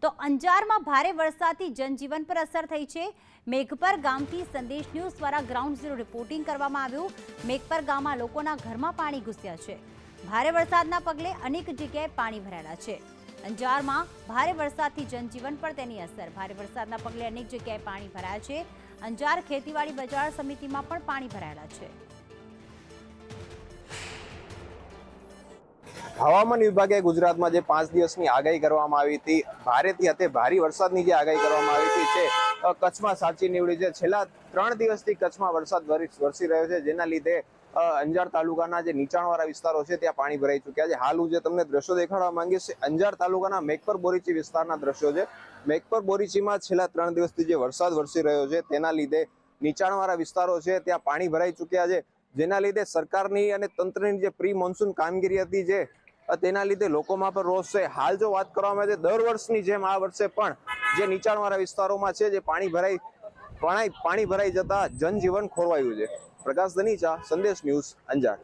તો અંજારમાં ભારે વરસાદથી જનજીવન પર અસર થઈ છે। મેઘપર ગામથી સંદેશ ન્યૂઝ દ્વારા ગ્રાઉન્ડ ઝીરો રિપોર્ટિંગ કરવામાં આવ્યું। મેઘપર ગામમાં લોકોના ઘરમાં પાણી ઘૂસ્યા છે। ભારે વરસાદના પગલે અનેક જગ્યાએ પાણી ભરાયેલા છે। અંજારમાં ભારે વરસાદથી જનજીવન પર તેની અસર। ભારે વરસાદના પગલે અનેક જગ્યાએ પાણી ભરાયા છે। અંજાર ખેતીવાડી બજાર સમિતિમાં પણ પાણી ભરાયેલા છે। હવામાન વિભાગે ગુજરાતમાં જે 5 દિવસની આગાહી કરવામાં આવી હતી, ભારેથી અતિ ભારે વરસાદની જે આગાહી કરવામાં આવી હતી છે કચ્છમાં સાચી નીવડી છે। છેલ્લા 3 દિવસથી કચ્છમાં વરસાદ વરસી રહ્યો છે, જેના લીધે અંજાર તાલુકાના જે નીચાણવાળા વિસ્તારો છે ત્યાં પાણી ભરાઈ ચૂક્યા છે। હાલ હું જે તમને દ્રશ્યો દેખાડવા માંગીશ અંજાર તાલુકાના મેઘપર બોરીચી વિસ્તારના દ્રશ્યો છે। મેઘપર બોરીચીમાં છેલ્લા 3 દિવસથી જે વરસાદ વરસી રહ્યો છે તેના લીધે નીચાણવાળા વિસ્તારો છે ત્યાં પાણી ભરાઈ ચૂક્યા છે, જેના લીધે સરકારની અને તંત્રની જે પ્રી મોન્સૂન કામગીરી હતી જે તેના લીધે લોકોમાં પણ રોષ છે। હાલ જો વાત કરવામાં આવે તો દર વર્ષની જેમ આ વર્ષે પણ જે નીચાણવાળા વિસ્તારોમાં છે જે પાણી ભરાઈ જતા જનજીવન ખોરવાયું છે। પ્રકાશ ધનીચા, સંદેશ ન્યૂઝ, અંજાર।